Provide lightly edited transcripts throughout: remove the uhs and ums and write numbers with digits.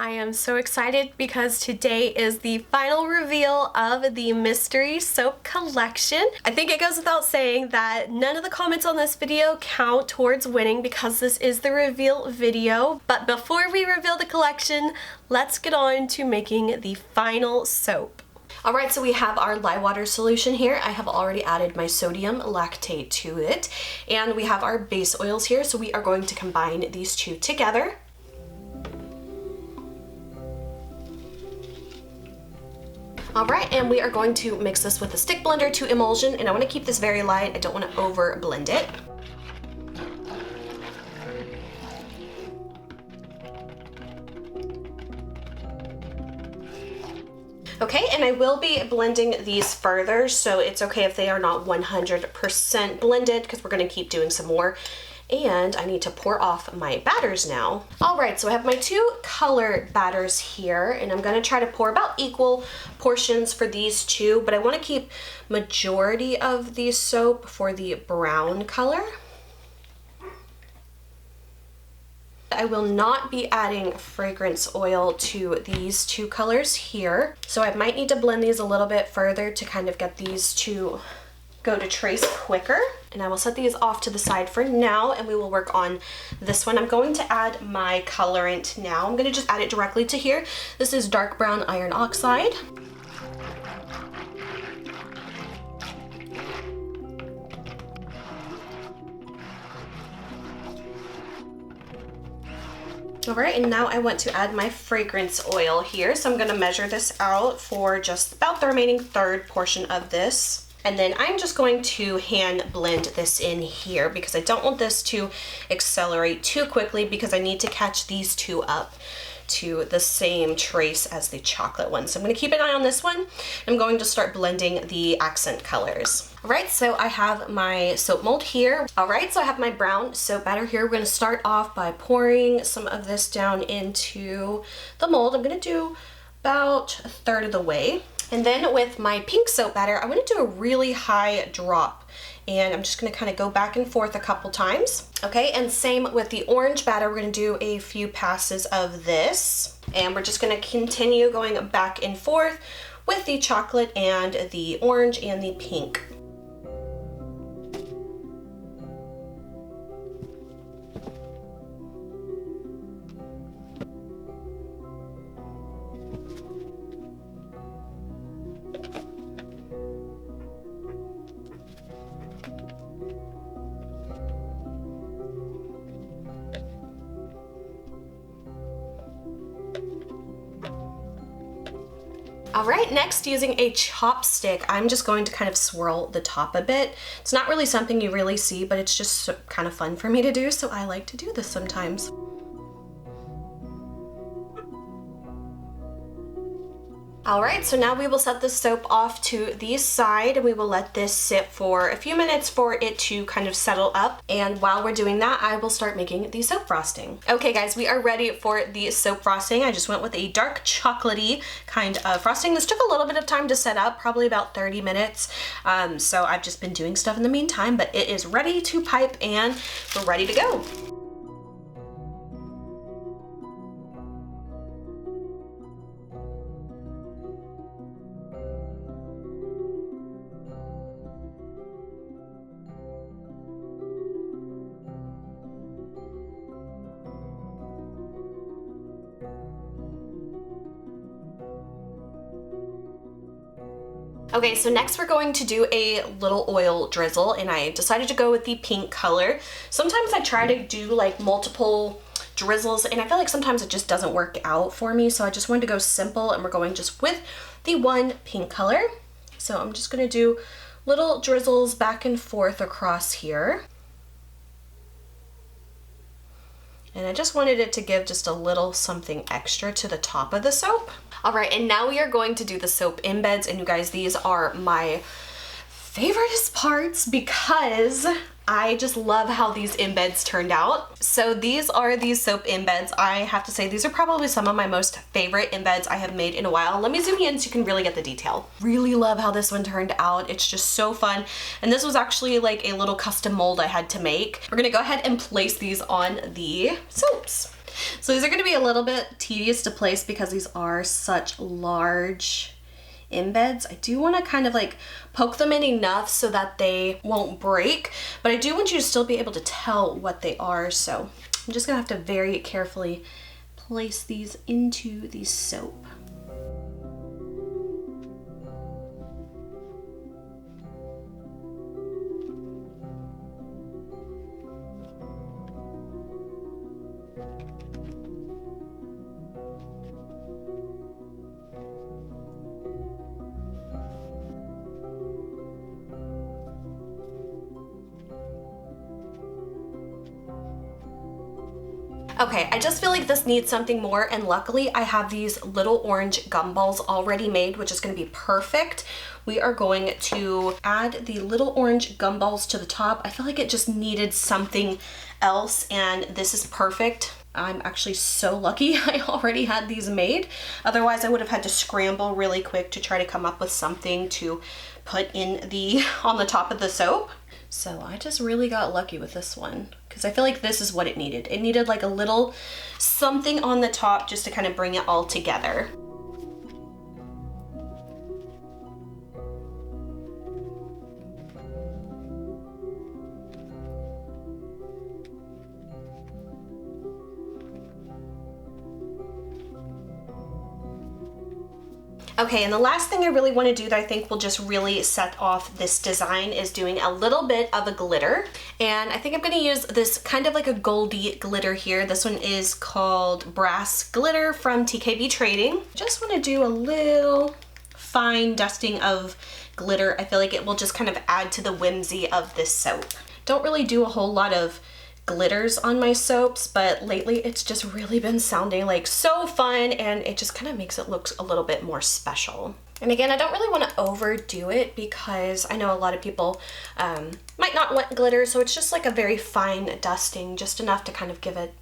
I am so excited because today is the final reveal of the mystery soap collection. I think it goes without saying that none of the comments on this video count towards winning because this is the reveal video. But before we reveal the collection, let's get on to making the final soap. Alright, so we have our lye water solution here. I have already added my sodium lactate to it. And we have our base oils here, so we are going to combine these two together. Alright, and we are going to mix this with a stick blender to emulsion, and I want to keep this very light. I don't want to over blend it. Okay, and I will be blending these further, so it's okay if they are not 100% blended because we're going to keep doing some more. And I need to pour off my batters now. All right, so I have my two color batters here, and I'm gonna try to pour about equal portions for these two, but I wanna keep majority of the soap for the brown color. I will not be adding fragrance oil to these two colors here, so I might need to blend these a little bit further to kind of get these to go to trace quicker. And I will set these off to the side for now, and we will work on this one. I'm going to add my colorant now. I'm going to just add it directly to here. This is dark brown iron oxide. All right, and now I want to add my fragrance oil here. So I'm going to measure this out for just about the remaining third portion of this. And then I'm just going to hand blend this in here because I don't want this to accelerate too quickly because I need to catch these two up to the same trace as the chocolate one. So I'm going to keep an eye on this one. I'm going to start blending the accent colors. All right, so I have my soap mold here. All right, so I have my brown soap batter here. We're going to start off by pouring some of this down into the mold. I'm going to do about a third of the way. And then with my pink soap batter, I want to do a really high drop. And I'm just going to kind of go back and forth a couple times. Okay, and same with the orange batter. We're going to do a few passes of this. And we're just going to continue going back and forth with the chocolate and the orange and the pink. All right, next using a chopstick, I'm just going to kind of swirl the top a bit. It's not really something you really see, but it's just kind of fun for me to do, so I like to do this sometimes. All right, so now we will set the soap off to the side and we will let this sit for a few minutes for it to kind of settle up. And while we're doing that, I will start making the soap frosting. Okay guys, we are ready for the soap frosting. I just went with a dark chocolatey kind of frosting. This took a little bit of time to set up, probably about 30 minutes. So I've just been doing stuff in the meantime, but it is ready to pipe and we're ready to go. Okay, so next we're going to do a little oil drizzle, and I decided to go with the pink color. Sometimes I try to do like multiple drizzles, and I feel like sometimes it just doesn't work out for me, so I just wanted to go simple, and we're going just with the one pink color. So I'm just gonna do little drizzles back and forth across here. And I just wanted it to give just a little something extra to the top of the soap. All right, and now we are going to do the soap embeds, and you guys, these are my favoriteest parts because I just love how these embeds turned out. So these are these soap embeds. I have to say these are probably some of my most favorite embeds I have made in a while. Let me zoom in so you can really get the detail. Really love how this one turned out. It's just so fun. And this was actually like a little custom mold I had to make. We're gonna go ahead and place these on the soaps. So these are gonna be a little bit tedious to place because these are such large embeds. I do want to kind of like poke them in enough so that they won't break, but I do want you to still be able to tell what they are. So I'm just gonna have to very carefully place these into the soap. Okay, I just feel like this needs something more, and luckily I have these little orange gumballs already made, which is going to be perfect. We are going to add the little orange gumballs to the top. I feel like it just needed something else, and this is perfect. I'm actually so lucky I already had these made. Otherwise, I would have had to scramble really quick to try to come up with something to put in on the top of the soap. So I just really got lucky with this one because I feel like this is what it needed. It needed like a little something on the top just to kind of bring it all together. Okay, and the last thing I really want to do that I think will just really set off this design is doing a little bit of a glitter. And I think I'm going to use this kind of like a goldy glitter here. This one is called Brass Glitter from TKB Trading. Just want to do a little fine dusting of glitter. I feel like it will just kind of add to the whimsy of this soap. Don't really do a whole lot of glitters on my soaps, but lately it's just really been sounding like so fun, and it just kind of makes it look a little bit more special. And again, I don't really want to overdo it because I know a lot of people might not want glitter, so it's just like a very fine dusting, just enough to kind of give it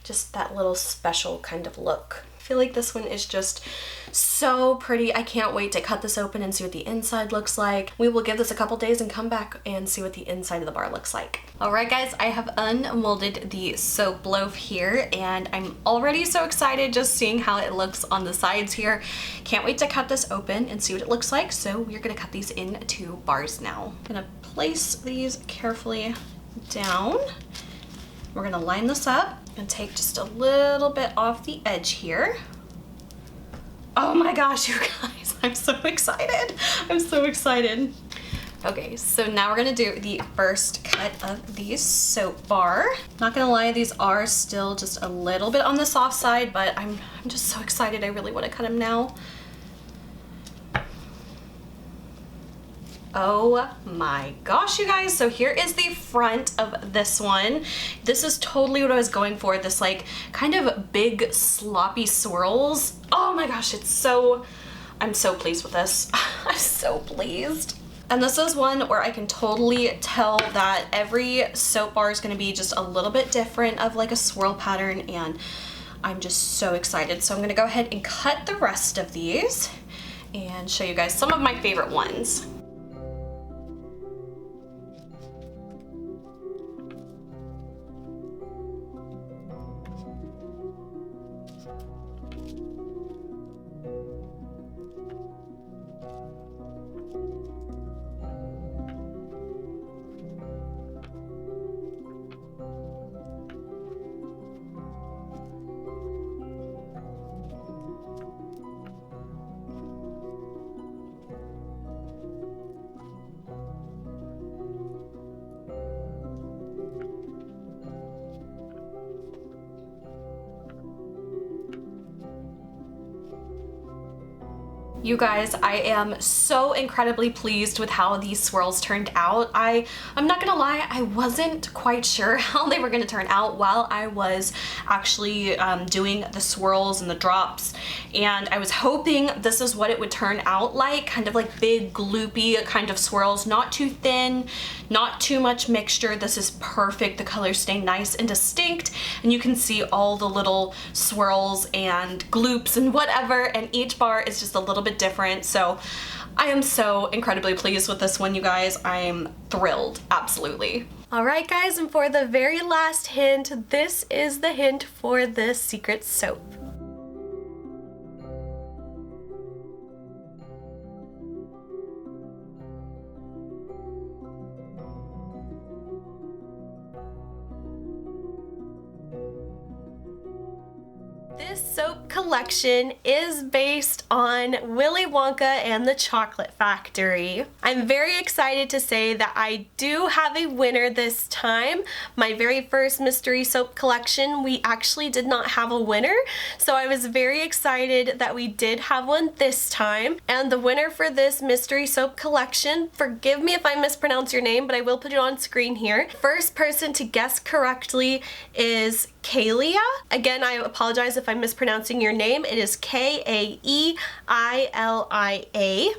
just that little special kind of look. I feel like this one is just so pretty. I can't wait to cut this open and see what the inside looks like. We will give this a couple days and come back and see what the inside of the bar looks like. All right, guys, I have unmolded the soap loaf here, and I'm already so excited just seeing how it looks on the sides here. Can't wait to cut this open and see what it looks like. So we're gonna cut these into bars now. I'm gonna place these carefully down. We're gonna line this up and take just a little bit off the edge here. Oh my gosh, you guys, I'm so excited. I'm so excited. Okay, so now we're gonna do the first cut of the soap bar. Not gonna lie, these are still just a little bit on the soft side, but I'm just so excited. I really wanna cut them now. Oh my gosh, you guys. So here is the front of this one. This is totally what I was going for. This like kind of big sloppy swirls. Oh my gosh, I'm so pleased with this. I'm so pleased. And this is one where I can totally tell that every soap bar is gonna be just a little bit different of like a swirl pattern, and I'm just so excited. So I'm gonna go ahead and cut the rest of these and show you guys some of my favorite ones. You guys, I am so incredibly pleased with how these swirls turned out. I'm not gonna lie, I wasn't quite sure how they were gonna turn out while I was actually doing the swirls and the drops, and I was hoping this is what it would turn out like, kind of like big gloopy kind of swirls, not too thin, not too much mixture. This is perfect. The colors stay nice and distinct, and you can see all the little swirls and gloops and whatever, and each bar is just a little bit different. So I am so incredibly pleased with this one, you guys. I'm thrilled, absolutely. Alright guys, and for the very last hint, this is the hint for this secret soap. This soap collection is based on Willy Wonka and the Chocolate Factory. I'm very excited to say that I do have a winner this time. My very first mystery soap collection, we actually did not have a winner, so I was very excited that we did have one this time. And the winner for this mystery soap collection, forgive me if I mispronounce your name, but I will put it on screen here. First person to guess correctly is Kaelia. Again, I apologize if I'm mispronouncing your name. It is Kaelia.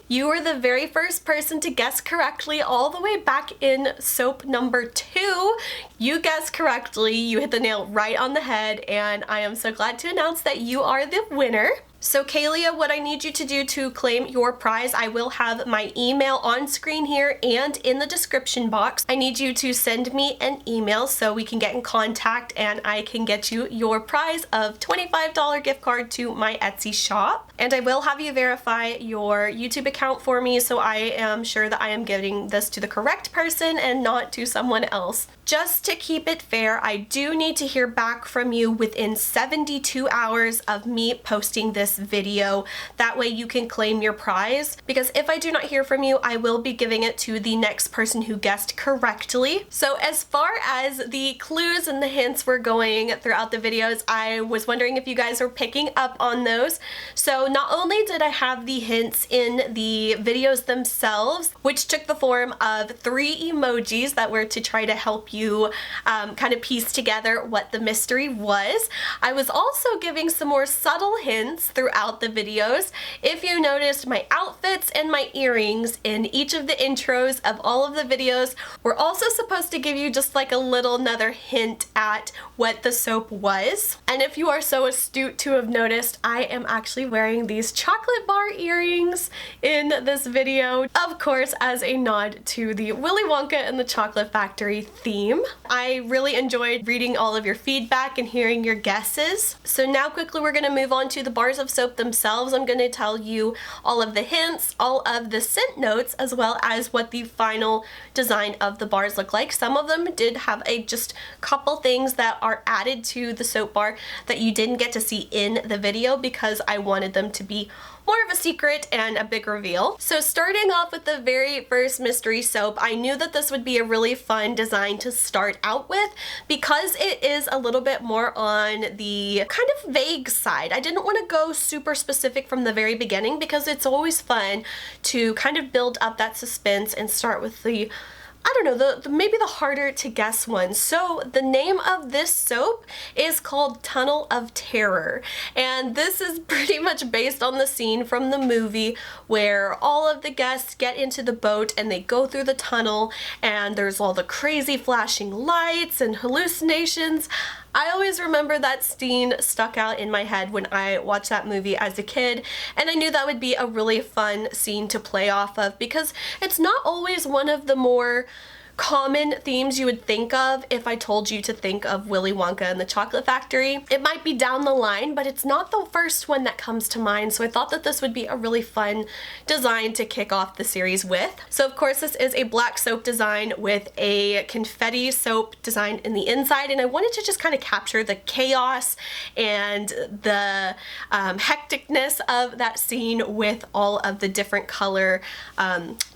You were the very first person to guess correctly all the way back in soap number 2. You guessed correctly. You hit the nail right on the head, and I am so glad to announce that you are the winner. So Kaelia, what I need you to do to claim your prize, I will have my email on screen here and in the description box. I need you to send me an email so we can get in contact and I can get you your prize of $25 gift card to my Etsy shop. And I will have you verify your YouTube account for me so I am sure that I am giving this to the correct person and not to someone else. Just to keep it fair, I do need to hear back from you within 72 hours of me posting this video. That way you can claim your prize, because if I do not hear from you, I will be giving it to the next person who guessed correctly. So as far as the clues and the hints were going throughout the videos, I was wondering if you guys were picking up on those. So not only did I have the hints in the videos themselves, which took the form of 3 emojis that were to try to help you kind of piece together what the mystery was, I was also giving some more subtle hints throughout the videos. If you noticed, my outfits and my earrings in each of the intros of all of the videos were also supposed to give you just like a little another hint at what the soap was. And if you are so astute to have noticed, I am actually wearing these chocolate bar earrings in this video, of course as a nod to the Willy Wonka and the Chocolate Factory theme. I really enjoyed reading all of your feedback and hearing your guesses. So now quickly we're going to move on to the bars of soap themselves. I'm going to tell you all of the hints, all of the scent notes, as well as what the final design of the bars look like. Some of them did have just couple things that are added to the soap bar that you didn't get to see in the video because I wanted them to be more of a secret and a big reveal. So starting off with the very first mystery soap, I knew that this would be a really fun design to start out with because it is a little bit more on the kind of vague side. I didn't want to go super specific from the very beginning because it's always fun to kind of build up that suspense and start with the maybe the harder to guess one. So the name of this soap is called Tunnel of Terror, and this is pretty much based on the scene from the movie where all of the guests get into the boat and they go through the tunnel and there's all the crazy flashing lights and hallucinations. I always remember that scene stuck out in my head when I watched that movie as a kid, and I knew that would be a really fun scene to play off of because it's not always one of the more common themes you would think of if I told you to think of Willy Wonka and the Chocolate Factory. It might be down the line, but it's not the first one that comes to mind, so I thought that this would be a really fun design to kick off the series with. So of course this is a black soap design with a confetti soap design in the inside, and I wanted to just kind of capture the chaos and the hecticness of that scene with all of the different color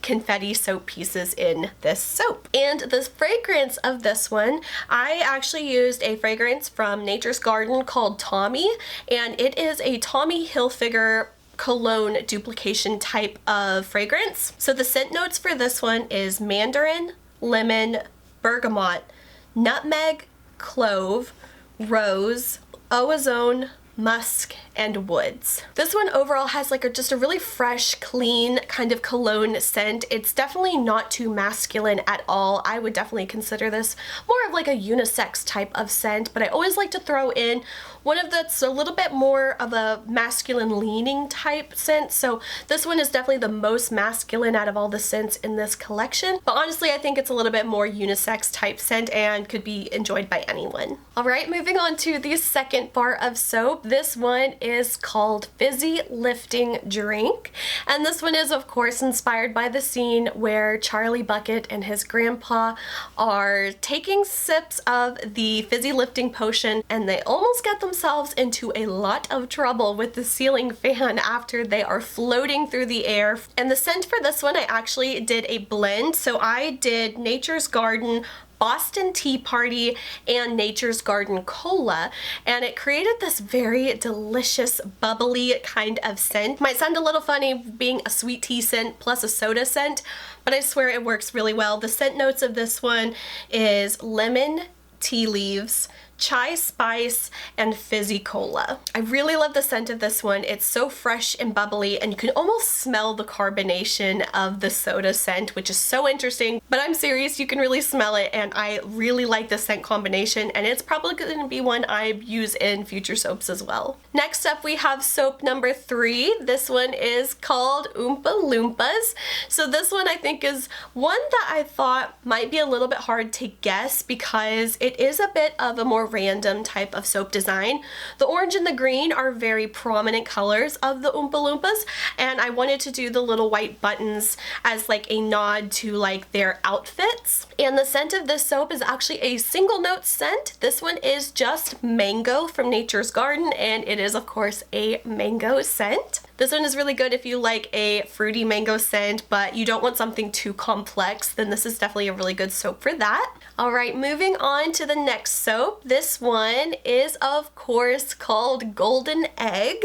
confetti soap pieces in this soap. And the fragrance of this one, I actually used a fragrance from Nature's Garden called Tommy, and it is a Tommy Hilfiger cologne duplication type of fragrance. So the scent notes for this one is mandarin, lemon, bergamot, nutmeg, clove, rose, ozone, musk, and woods. This one overall has like just a really fresh, clean kind of cologne scent. It's definitely not too masculine at all. I would definitely consider this more of like a unisex type of scent, but I always like to throw in one of that's a little bit more of a masculine leaning type scent. So this one is definitely the most masculine out of all the scents in this collection. But honestly, I think it's a little bit more unisex type scent and could be enjoyed by anyone. All right, moving on to the second bar of soap. This one is called Fizzy Lifting Drink. And this one is of course inspired by the scene where Charlie Bucket and his grandpa are taking sips of the fizzy lifting potion, and they almost get themselves into a lot of trouble with the ceiling fan after they are floating through the air. And the scent for this one, I actually did a blend. So I did Nature's Garden, Boston Tea Party, and Nature's Garden Cola, and it created this very delicious bubbly kind of scent. Might sound a little funny being a sweet tea scent plus a soda scent, but I swear it works really well. The scent notes of this one is lemon, tea leaves, chai spice, and fizzy cola. I really love the scent of this one. It's so fresh and bubbly, and you can almost smell the carbonation of the soda scent, which is so interesting. But I'm serious, you can really smell it, and I really like the scent combination, and it's probably going to be one I use in future soaps as well. Next up, we have soap number 3. This one is called Oompa Loompas. So this one I think is one that I thought might be a little bit hard to guess because it is a bit of a more random type of soap design. The orange and the green are very prominent colors of the Oompa Loompas, and I wanted to do the little white buttons as like a nod to like their outfits. And the scent of this soap is actually a single note scent. This one is just mango from Nature's Garden, and it is of course a mango scent. This one is really good if you like a fruity mango scent, but you don't want something too complex, then this is definitely a really good soap for that. All right, moving on to the next soap. This one is of course called Golden Egg.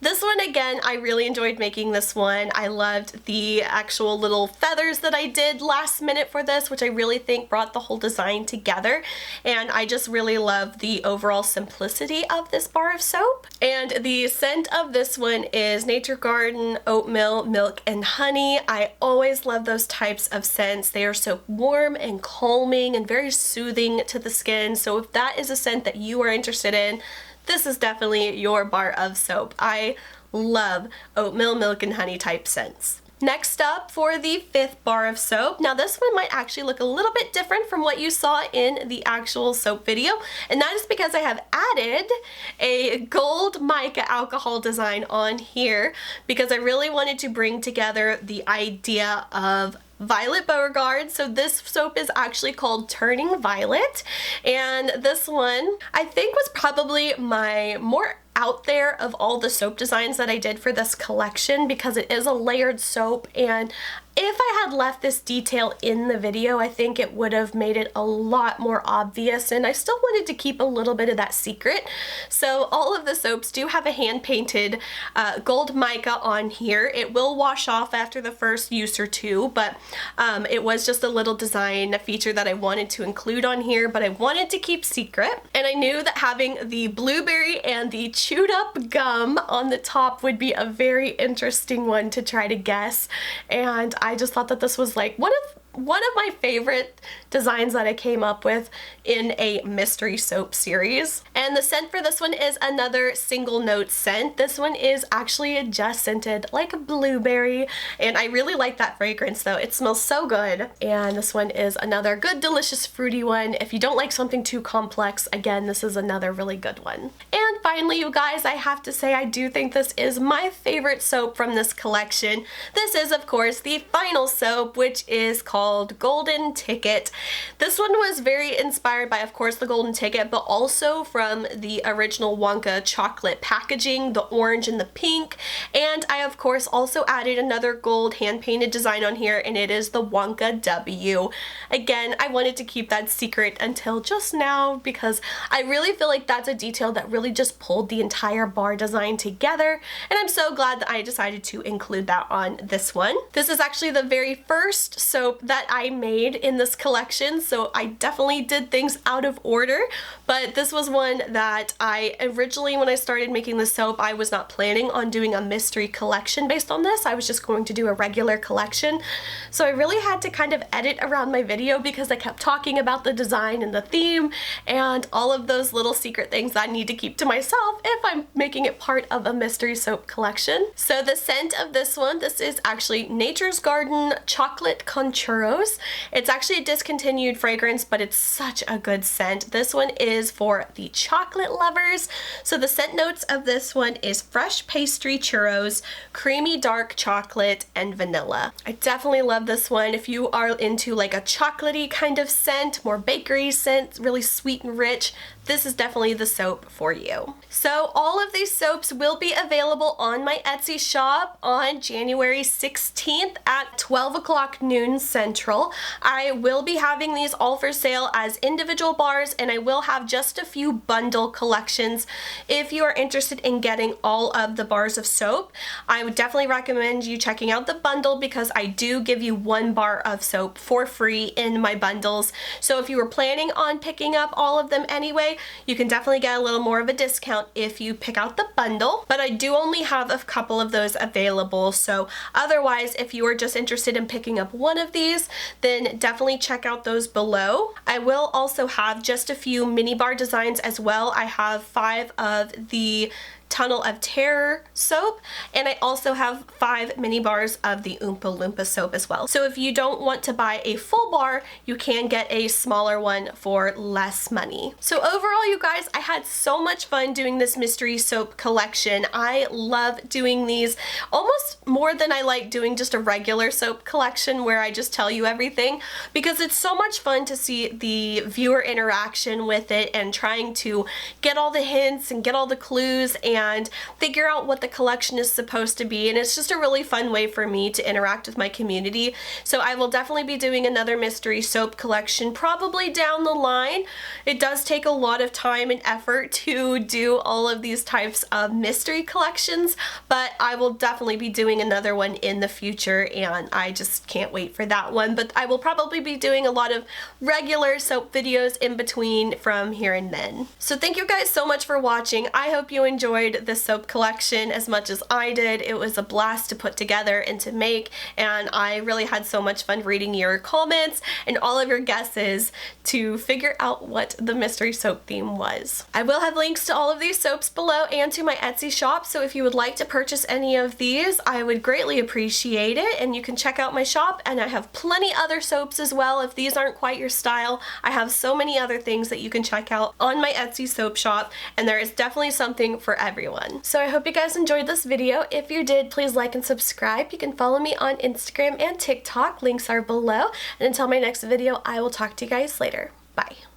This one, again, I really enjoyed making this one. I loved the actual little feathers that I did last minute for this, which I really think brought the whole design together. And I just really love the overall simplicity of this bar of soap. And the scent of this one is Nature Garden, Oatmeal, Milk, and Honey. I always love those types of scents. They are so warm and calming and very soothing to the skin. So if that is a scent that you are interested in, this is definitely your bar of soap. I love oatmeal, milk, and honey type scents. Next up for the 5th bar of soap. Now this one might actually look a little bit different from what you saw in the actual soap video, and that is because I have added a gold mica alcohol design on here because I really wanted to bring together the idea of Violet Beauregarde. So this soap is actually called Turning Violet, and this one I think was probably my more out there of all the soap designs that I did for this collection because it is a layered soap, and if I had left this detail in the video, I think it would have made it a lot more obvious, and I still wanted to keep a little bit of that secret. So all of the soaps do have a hand-painted gold mica on here. It will wash off after the first use or two, but it was just a little design feature that I wanted to include on here, but I wanted to keep secret. And I knew that having the blueberry and the chewed up gum on the top would be a very interesting one to try to guess, and I just thought that this was like one of my favorite designs that I came up with in a mystery soap series. And the scent for this one is another single note scent. This one is actually just scented like a blueberry, and I really like that fragrance though. It smells so good. And this one is another good delicious fruity one. If you don't like something too complex, again, this is another really good one. And finally, you guys, I have to say I do think this is my favorite soap from this collection. This is of course the final soap, which is called Golden Ticket. This one was very inspired by, of course, the Golden Ticket, but also from the original Wonka chocolate packaging, the orange and the pink. And I, of course, also added another gold hand-painted design on here, and it is the Wonka W. Again, I wanted to keep that secret until just now because I really feel like that's a detail that really just just pulled the entire bar design together, and I'm so glad that I decided to include that on this one. This is actually the very first soap that I made in this collection, so I definitely did things out of order, but this was one that I originally, when I started making the soap, I was not planning on doing a mystery collection based on this. I was just going to do a regular collection, so I really had to kind of edit around my video because I kept talking about the design and the theme and all of those little secret things that I need to keep to myself if I'm making it part of a mystery soap collection. So the scent of this one, this is actually Nature's Garden Chocolate con Churros. It's actually a discontinued fragrance, but it's such a good scent. This one is for the chocolate lovers. So the scent notes of this one is fresh pastry churros, creamy dark chocolate, and vanilla. I definitely love this one. If you are into like a chocolatey kind of scent, more bakery scent, really sweet and rich, this is definitely the soap for you. So all of these soaps will be available on my Etsy shop on January 16th at 12 o'clock noon Central. I will be having these all for sale as individual bars, and I will have just a few bundle collections. If you are interested in getting all of the bars of soap, I would definitely recommend you checking out the bundle because I do give you 1 bar of soap for free in my bundles. So if you were planning on picking up all of them anyway, you can definitely get a little more of a discount if you pick out the bundle, but I do only have a couple of those available. So otherwise, if you are just interested in picking up one of these, then definitely check out those below. I will also have just a few mini bar designs as well. I have 5 of the Tunnel of Terror soap, and I also have 5 mini bars of the Oompa Loompa soap as well. So if you don't want to buy a full bar, you can get a smaller one for less money. So overall, you guys, I had so much fun doing this mystery soap collection. I love doing these almost more than I like doing just a regular soap collection where I just tell you everything, because it's so much fun to see the viewer interaction with it and trying to get all the hints and get all the clues and figure out what the collection is supposed to be, and it's just a really fun way for me to interact with my community. So I will definitely be doing another mystery soap collection probably down the line. It does take a lot of time and effort to do all of these types of mystery collections, but I will definitely be doing another one in the future, and I just can't wait for that one. But I will probably be doing a lot of regular soap videos in between from here and then. So thank you guys so much for watching. I hope you enjoyed this soap collection as much as I did. It was a blast to put together and to make, and I really had so much fun reading your comments and all of your guesses to figure out what the mystery soap theme was. I will have links to all of these soaps below and to my Etsy shop, so if you would like to purchase any of these, I would greatly appreciate it, and you can check out my shop, and I have plenty other soaps as well. If these aren't quite your style, I have so many other things that you can check out on my Etsy soap shop, and there is definitely something for everyone. So I hope you guys enjoyed this video. If you did, please like and subscribe. You can follow me on Instagram and TikTok. Links are below. And until my next video, I will talk to you guys later. Bye.